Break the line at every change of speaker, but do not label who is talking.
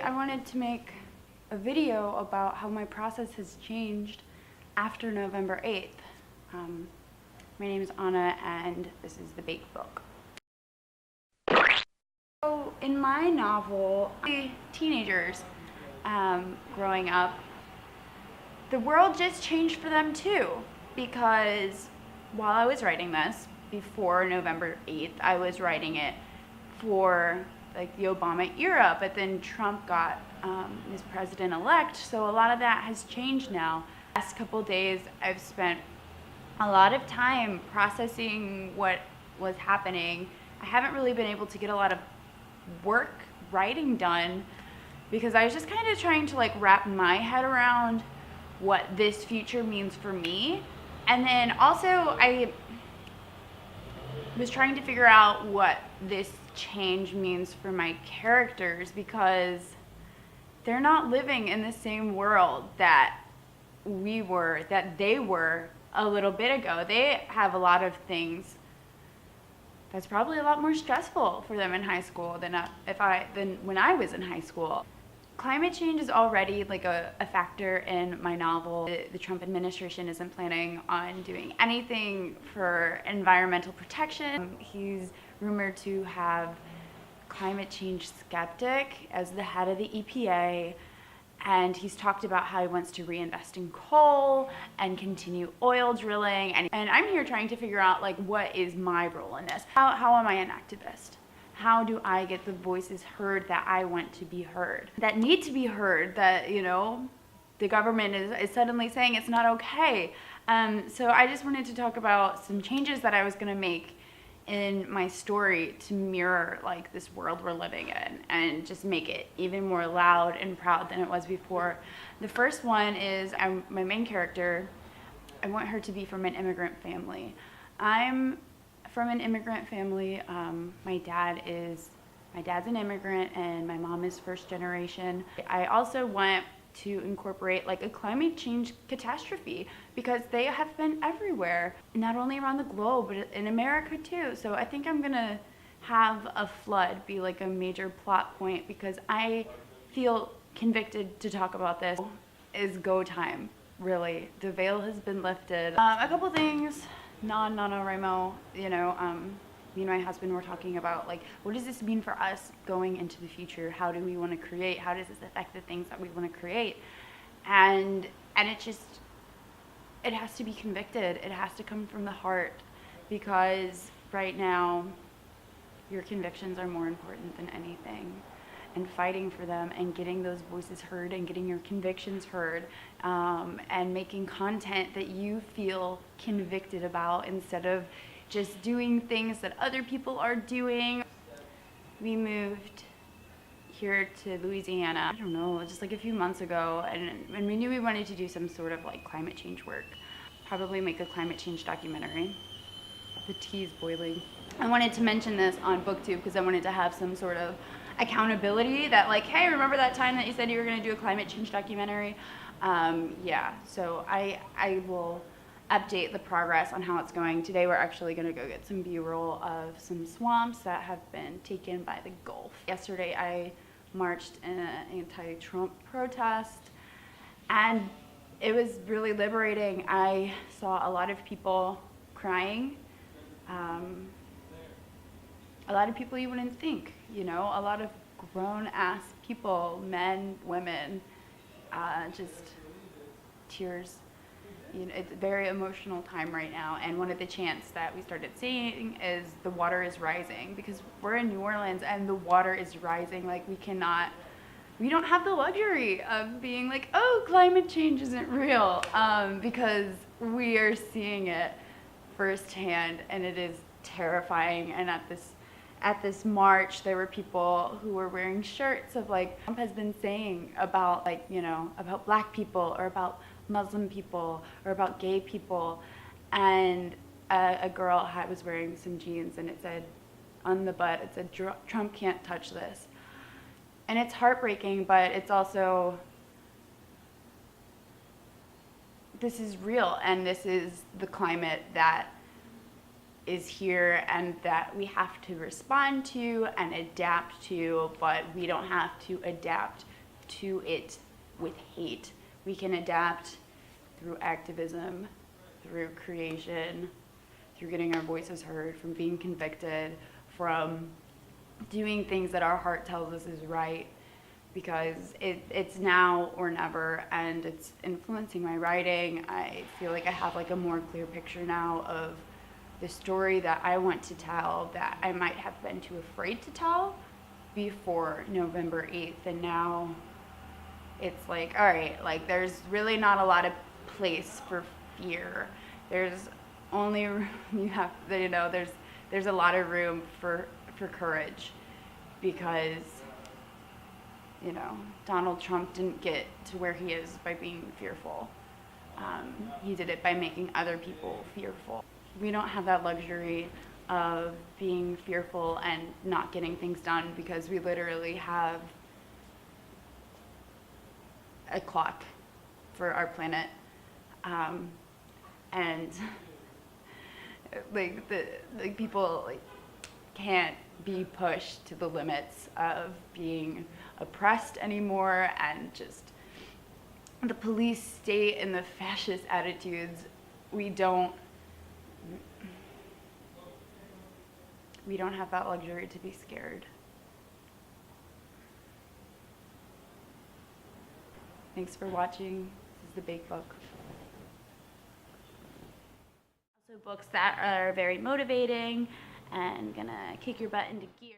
I wanted to make a video about how my process has changed after November 8th. My name is Anna, and this is the Bake Book. So in my novel, teenagers growing up, the world just changed for them too, because while I was writing this, before November 8th, I was writing it for like the Obama era, but then Trump got his president-elect, so a lot of that has changed now. The last couple days, I've spent a lot of time processing what was happening. I haven't really been able to get a lot of writing done because I was just kind of trying to like wrap my head around what this future means for me. And then also I was trying to figure out what this change means for my characters, because they're not living in the same world that they were a little bit ago. They have a lot of things that's probably a lot more stressful for them in high school than when I was in high school. Climate change is already like a factor in my novel. The Trump administration isn't planning on doing anything for environmental protection. He's rumored to have climate change skeptic as the head of the EPA, and he's talked about how he wants to reinvest in coal and continue oil drilling. And I'm here trying to figure out like, what is my role in this? How am I an activist? How do I get the voices heard that I want to be heard, that need to be heard, that, you know, the government is suddenly saying it's not okay. So I just wanted to talk about some changes that I was going to make in my story to mirror like this world we're living in and just make it even more loud and proud than it was before. The first one is my main character. I want her to be from an immigrant family. I'm from an immigrant family. My dad's an immigrant and my mom is first generation. I also want to incorporate like a climate change catastrophe, because they have been everywhere, not only around the globe, but in America too. So I think I'm gonna have a flood be like a major plot point, because I feel convicted to talk about this. It's go time, really. The veil has been lifted. A couple things, non-NaNoWriMo, you know, me and my husband were talking about like, what does this mean for us going into the future? How do we want to create? How does this affect the things that we want to create? And it has to be convicted. It has to come from the heart, because right now your convictions are more important than anything, and fighting for them and getting those voices heard and getting your convictions heard, and making content that you feel convicted about instead of just doing things that other people are doing. We moved here to Louisiana, I don't know, just like a few months ago, and we knew we wanted to do some sort of like climate change work. Probably make a climate change documentary. The tea's boiling. I wanted to mention this on BookTube because I wanted to have some sort of accountability that like, hey, remember that time that you said you were gonna do a climate change documentary? Yeah, so I will update the progress on how it's going. Today we're actually going to go get some B-roll of some swamps that have been taken by the Gulf. Yesterday I marched in an anti-Trump protest, and it was really liberating. I saw a lot of people crying, a lot of people you wouldn't think, you know, a lot of grown-ass people, men, women, just tears. You know, it's a very emotional time right now, and one of the chants that we started seeing is the water is rising, because we're in New Orleans and the water is rising. Like, we don't have the luxury of being like, oh, climate change isn't real, because we are seeing it firsthand, and it is terrifying. And at this march, there were people who were wearing shirts of like Trump has been saying about, like, you know, about black people or about Muslim people or about gay people, and a girl was wearing some jeans and it said on the butt, it said, Trump can't touch this. And it's heartbreaking, but it's also, this is real, and this is the climate that is here and that we have to respond to and adapt to, but we don't have to adapt to it with hate. We can adapt through activism, through creation, through getting our voices heard, from being convicted, from doing things that our heart tells us is right, because it's now or never, and it's influencing my writing. I feel like I have like a more clear picture now of the story that I want to tell that I might have been too afraid to tell before November 8th. And now it's like, all right, like there's really not a lot of place for fear. There's only, you have, you know, there's a lot of room for courage, because, you know, Donald Trump didn't get to where he is by being fearful. He did it by making other people fearful. We don't have that luxury of being fearful and not getting things done, because we literally have a clock for our planet. And like people like can't be pushed to the limits of being oppressed anymore, and just the police state and the fascist attitudes. We don't have that luxury to be scared. Thanks for watching. This is The Big Book. Also books that are very motivating and gonna kick your butt into gear.